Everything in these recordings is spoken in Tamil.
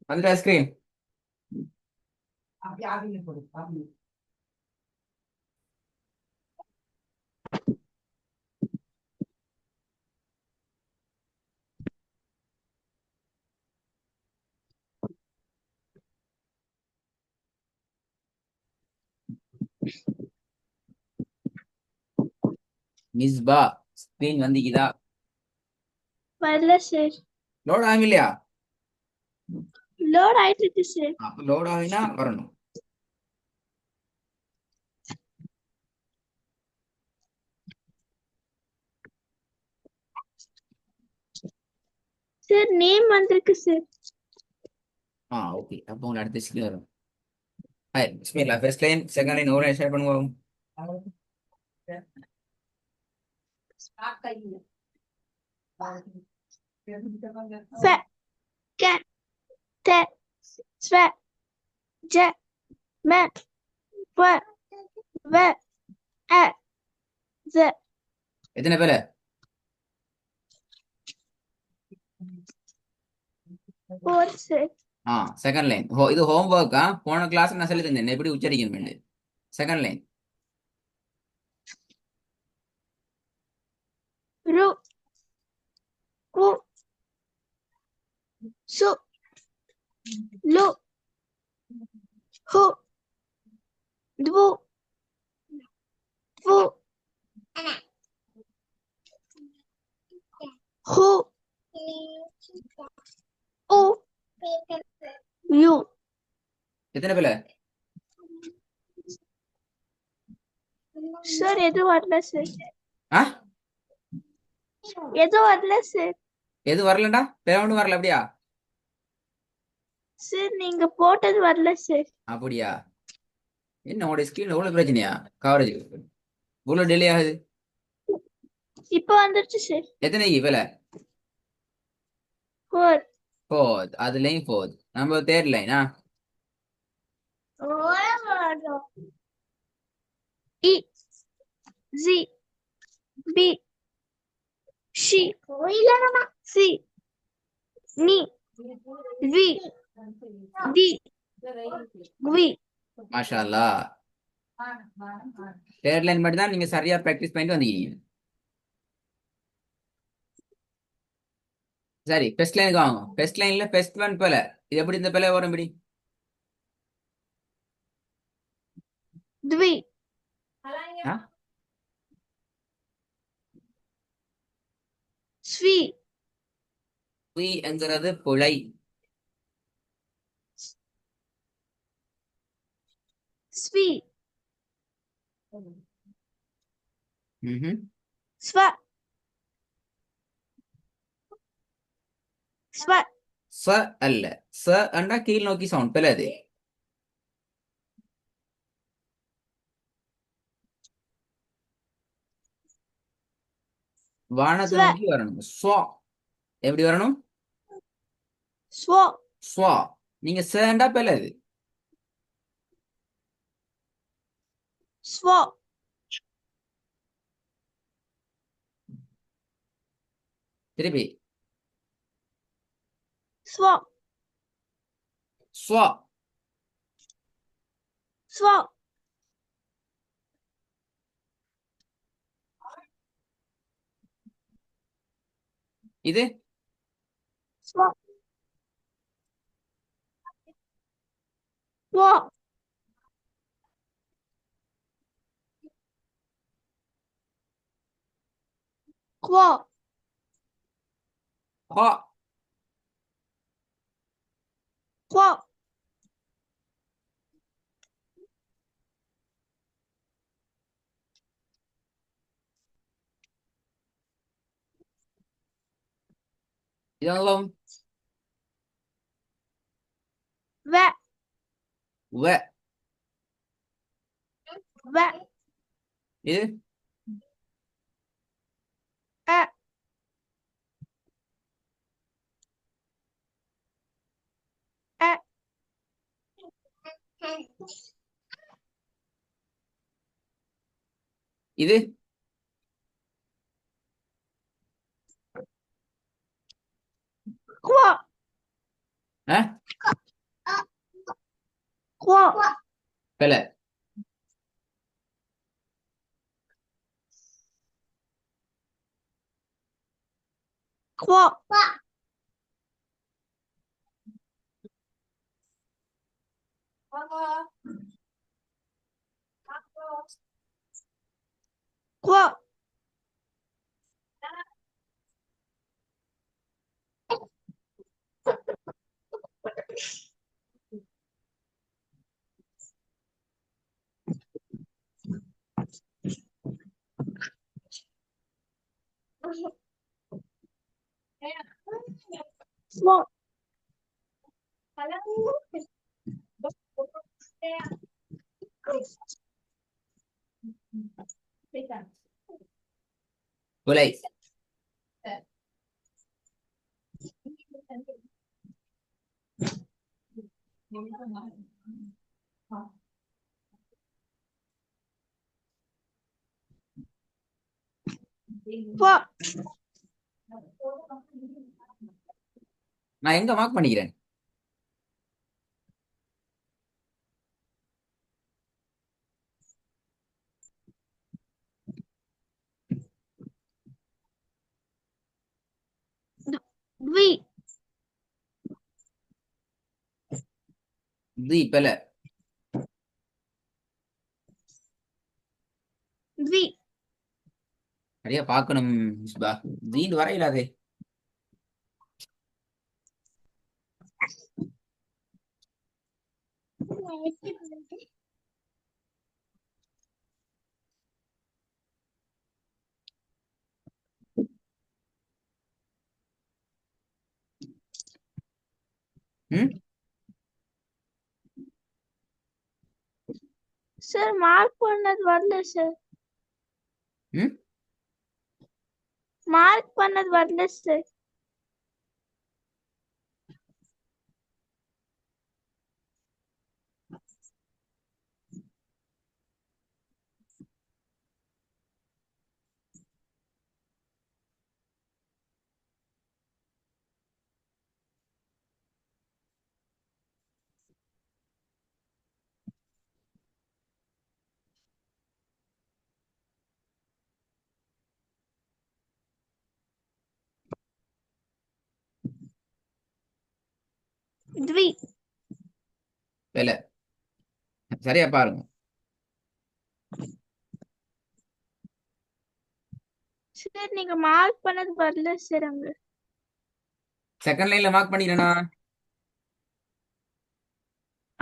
வந்துட்டு ஐஸ்கிரீம் மிஸ்பா ஸ்கிரீன் வந்திக்குதா? வரல சார். லோட் ஆகலையா? லோட் ஆயிட்டு இருக்கு சார். அப்ப லோட் ஆகினா வரணும். சார் நேம் வந்திருக்கு சார். ஓகே, அப்போ உங்களை அடுத்த ஸ்கிரீன் வரும். ஹாய் பிஸ்மில்லா. ஃபர்ஸ்ட் லைன் செகண்ட் லைன் ஒரு ஷேர் பண்ணுவோம். ஃப க த ஸ்வ ஜ ம ப வ அ ஸ. எத்தனை பேர்? 4 சார். Second line. இது ஹோம் ஒர்க்கா? போன கிளாஸ் நான் சொல்லி தந்தேன் எப்படி உச்சரிக்கணும். Second line. ரு கு சு லு ஹு து வு ஹு உ யு. எத்தனை பேர்? சார் எதுவும் வரல சார். ஆ எதுவும் வரல சார். எது வரலண்டா? பேமெண்ட் வரல அப்படியா? சார் நீங்க போட்டது வரல சார். அப்படியா? என்ன உங்களுடைய ஸ்கிரீன் எவ்வளவு பிரச்சனையா? கவரேஜ் இவ்வளவு டிலே ஆகுது. இப்போ வந்துருச்சு சார். எத்தனைக்கு விலை? 4. போத் அதுலயும் போத். நம்ம தேர்ட் லைனா? இ ஜி பி ஷி சி நீ வி டி வி. மாஷா அல்லாஹ். தேர்ட் லைன் மட்டும் தான் நீங்க சரியா பிராக்டிஸ் பண்ணிட்டு வந்தீங்க. சரி, ஃபர்ஸ்ட் லைனுக்கு வாங்க. ஃபர்ஸ்ட் லைன்ல ஃபர்ஸ்ட் ஒன் பேல இது எப்படி இந்த பேல வரும்? இப்படி த்வி ஸ்வி என்கிறது புழை. ஸ்வி ஸ்வ ஸ்வ ச அல்ல. ச அண்டா கீழ் நோக்கி சவுண்ட் பேல அது. வானத்தை நோக்கி வரணும். ஸ்வா எப்படி வரணும்? ஸ்வோ ஸ்வா. நீங்க சேண்டா பேல அது. ஸ்வோ திருப்பி ஸ்வோ ஸ்வா. ஸ்வோ இது ஸ்வோ ஸ்வோ குவோ ஹா. குவோ இதெல்லாம் வெ வெ. வெ இது அ அ இது Qua. ஆ Qua. பிழை. Qua. Qua. Qua. பிழை. Qua. நான் எங்க மார்க் பண்ணிக்கிறேன்? Vi. தி பிழை. Vi. நிறைய பார்க்கணும் மிஸ்பா. தீண்டு வர இல்லாதே. ம் Sir, mark பண்ணது வரல சார். ம் மார்க் பண்ணது வரல சார். Dvi. பிழை. சரியா பாருங்க. சார் நீங்க மார்க் பண்ணது வரல சார் அங்க. செகண்ட் லைன்ல மார்க் பண்ணிக்கிறேனா?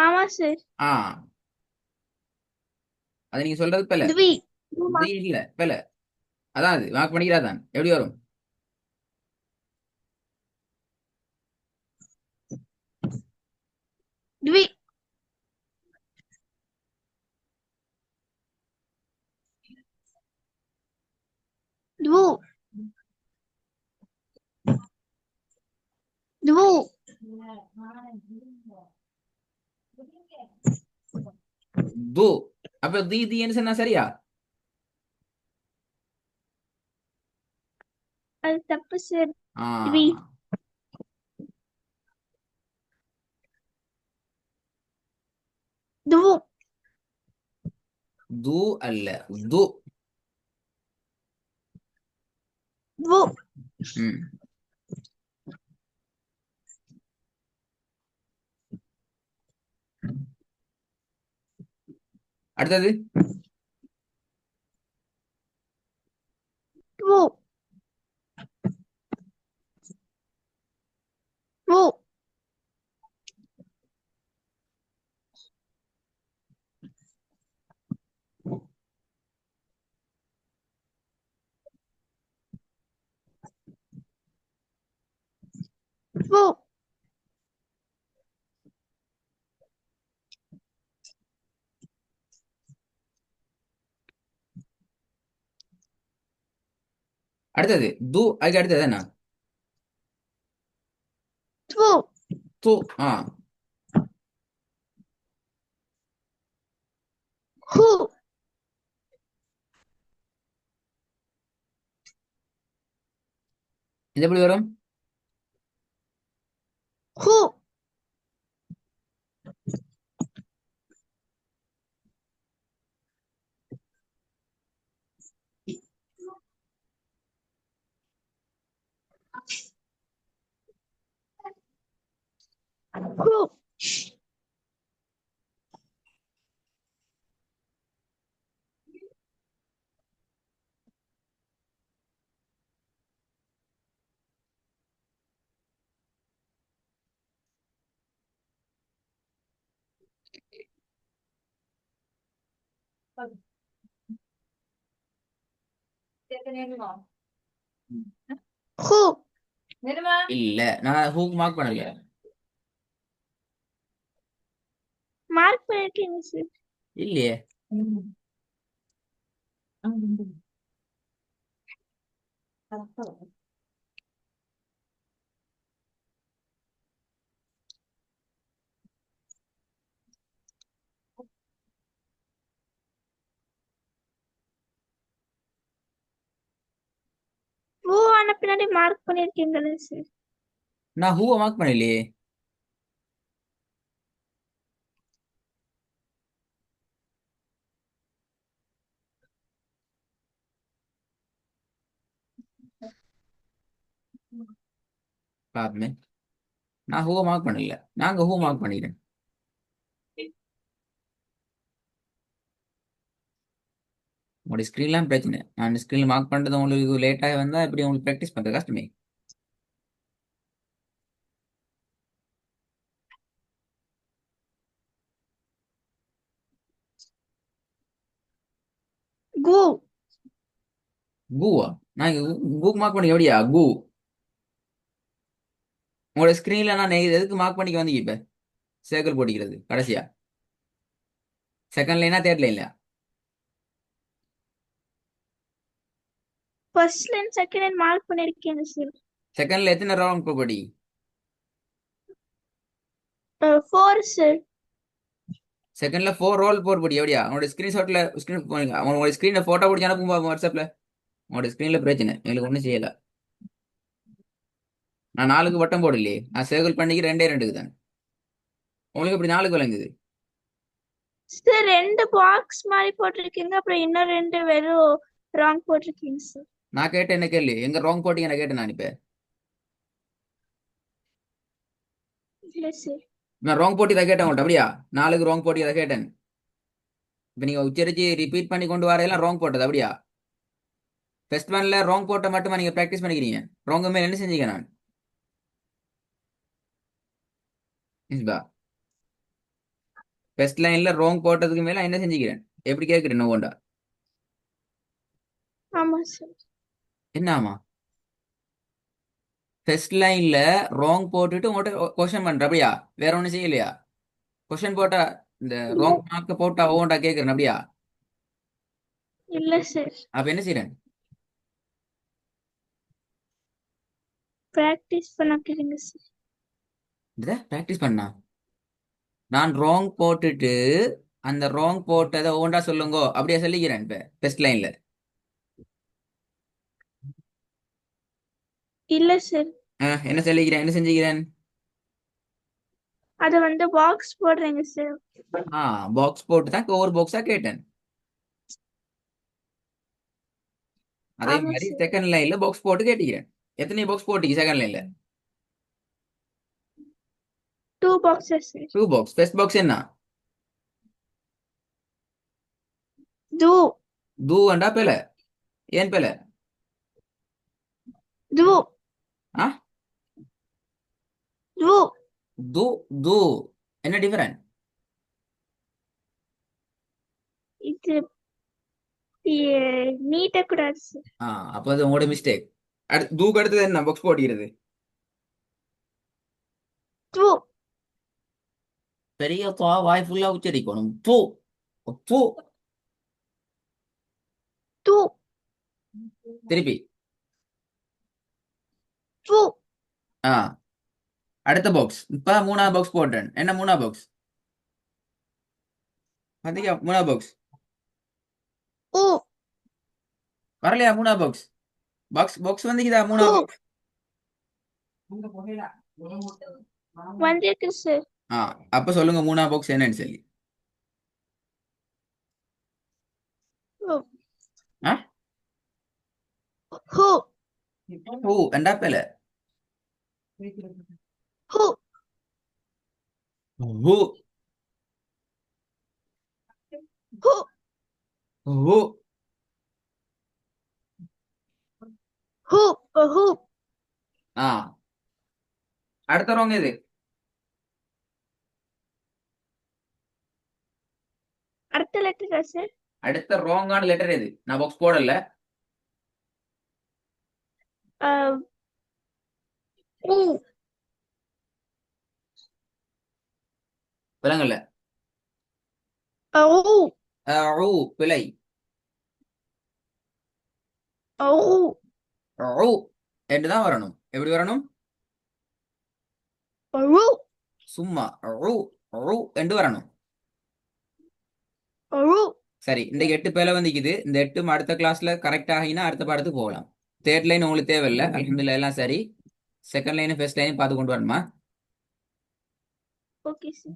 ஆமா சார். ஆ அது நீங்க சொல்றது பிழை. Dvi. தி இல்ல பிழை. அதான் அது மார்க் பண்ணிக்கிறாதான் எப்படி வரும்? Dvi. Dvu. Dvu. து. அப்ப தி தீன்னு சொன்னா சரியா? அது தப்பு சார். ஆ Dvi. Dvu. து அல்ல து. Dvu. ம் அடுத்தது Dvu. Dvu. Dvu. அடுத்தது து. அதுக்கு அடுத்தது என்ன? Dvu. து. ஆ Hu. இது எப்படி வரும்? ஹூ. ஹூ. ஹூ. இல்ல, நான் ஹூக் மார்க் பண்ணல. மார்க் பண்ணிருக்கீங்க சார். இல்லையே. ஹூ ஆன பின்னாடி மார்க் பண்ணிருக்கீங்களா சார்? நான் ஹூவை மார்க் பண்ணலையே. பாப்பமே. நான் ஹூவை மார்க் பண்ணல. நாங்க ஹூ மார்க் பண்ணிக்கிறேன். உங்களுடைய ஸ்க்ரீன்லாம் பிரச்சனை. நான் ஸ்க்ரீன்ல மார்க் பண்றது உங்களுக்கு லேட்டாக வந்தா எப்படி உங்களுக்கு ப்ராக்டிஸ் பண்றது கஷ்டமே. கு. கூவா? நான் கூக்கு மார்க் பண்ணி எப்படியா கூ? உங்களோட ஸ்க்ரீன்ல நான் எதுக்கு மார்க் பண்ணிக்க வந்தீங்க இப்ப? சர்க்கிள் போட்டிக்கிறது கடைசியா செகண்ட் லைனா தேர்ட் லைன்ல? First line second line mark பண்ணிருக்கீங்க சார். செகண்ட்ல எத்தனை ரவுண்ட் போட்டி? 4 சார். செகண்ட்ல 4 ரோல் போட்டி எப்படியா? உங்களோட ஸ்கிரீன்ஷாட்ல ஸ்கிரீன் போனீங்க. உங்களோட ஸ்கிரீன்ல போட்டோ பிடிச்சி அனுப்புங்க வாட்ஸ்அப்ல. உங்களோட ஸ்கிரீன்ல பிரச்சனை, எங்களுக்கு ஒன்றும் செய்யல. நான் 4க்கு வட்டம் போடலையே, நான் சர்க்கிள் பண்ணிக்கு 2 தான். உங்களுக்கு இப்படி 4 விளங்குது? சார் 2 பாக்ஸ் மாதிரி போட்டிருக்கீங்க, அப்புறம் இன்னும் 2 வெறும் ராங் போட்டிருக்கீங்க சார். நான் கேட்டேன் என்ன கேள்வி? எங்க ராங் போட்டிங்க நான் கேட்டேன். நான் இப்ப இல்ல சார். நான் ராங் போட்டி தான் கேட்டேன் உங்கள்ட்ட. அப்படியா? 4க்கு ராங் போட்டி தான் கேட்டேன். இப்ப நீங்க உச்சரிச்சு ரிப்பீட் பண்ணி கொண்டு வரையெல்லாம் ராங் போட்டது அப்படியா? ஃபர்ஸ்ட் ஒன்ல ராங் போட்ட மட்டுமா நீங்க ப்ராக்டிஸ் பண்ணிக்கிறீங்க? ராங் மேல என்ன செஞ்சீங்க? நான் இஸ்பா ஃபர்ஸ்ட் லைன்ல ராங் போட்டதுக்கு மேல என்ன செஞ்சுக்கிறேன்? எப்படி கேட்கிறேன் நோண்டா? ஆமா சார். என்னமா? ஃபர்ஸ்ட் லைன்ல ராங் போட்டுட்டு உங்கள்கிட்ட கொஸ்டின் பண்ற அப்படியா? வேற ஒண்ணும் செய்யலையா? கொஸ்டின் போட்டா இந்த ராங் மார்க்க போட்டா ஓண்டா கேட்கிறேன் அப்படியா? இல்ல சார். அப்ப என்ன செய்யறேன்? பிராக்டிஸ் பண்ணாதீங்க சார். இத ப்ராக்டிஸ் பண்ணா நான் ராங் போட்டுட்டு அந்த ராங் போட்டதை ஓண்டா சொல்லுங்க அப்படியே சொல்லிக்கிறேன். இப்ப ஃபர்ஸ்ட் லைன்ல இல்ல சார். என்ன சொல்லிக்கிறேன்? என்ன செஞ்சுக்கிறேன்? அத வந்து பாக்ஸ் போடுறீங்க சார். பாக்ஸ் போட்டு தான் ஒவ்வொரு பாக்ஸா கேட்டேன். அதே ஆமா மாதிரி சார். செகண்ட் லைன்ல பாக்ஸ் போட்டு கேட்டுக்கிறேன். எத்தனை பாக்ஸ் போட்டீங்க செகண்ட் லைன்ல? 2 boxes sir. 2 box. First box என்ன? து. தூ வேண்டா பெல. ஏன் பெல? து. ஆ து. தூ தூ என்ன டிஃபரண்ட்? இது நீட்ட கூடாது சார். அப்போ அது உங்களோட மிஸ்டேக். அடுத்து தூக்கு அடுத்தது என்ன பாக்ஸ் போட்டிக்கிறது? து. பெரிய தா வாய் ஃபுல்லா உச்சரிக்கணும். பூ பூ. து. திருப்பி. து. ஆ அடுத்த பாக்ஸ். இப்ப 3ஆவது பாக்ஸ் போட்டேன். என்ன 3ஆவது பாக்ஸ்? பாத்தீங்க 3ஆவது பாக்ஸ்? உ. வரலையா 3ஆவது பாக்ஸ்? பாக்ஸ் பாக்ஸ் வந்துக்குதா ஹூ. 3ஆவது பாக்ஸ்? வந்திருக்கு சார். ஆ அப்ப சொல்லுங்க மூணாவது பாக்ஸ் என்னன்னு சொல்லி. ஆ ஹூ ஓ ரெண்டா பேல ஹூ ஹூ ஹூ ஹூ ஹூ ஹூ. ஆ அடுத்த ராங் எது? அடுத்த லெட்டரா சார்? அடுத்த ராங்கான லெட்டர் எது? நான் பாக்ஸ் போடல. ஊ விலங்கல்ல. ஊ ஊ பிழை. ஊ ஊ என்று தான் வரணும். எப்படி வரணும்? ஊ சும்மா ஊ ஊ என்று வரணும். ஊ. சரி இந்த 8 பேல வந்துக்குது. இந்த 8 அடுத்த கிளாஸ்ல கரெக்ட் ஆகினா அடுத்த பாடத்துக்கு போகலாம். தேர்ட் லைன் உங்களுக்கு தேவையில்லை. அல்ஹம்துலில்லாஹ் எல்லாம் சரி. செகண்ட் லைன் ஃபர்ஸ்ட் லைன் பார்த்து கொண்டு வரணுமா? Okay sir.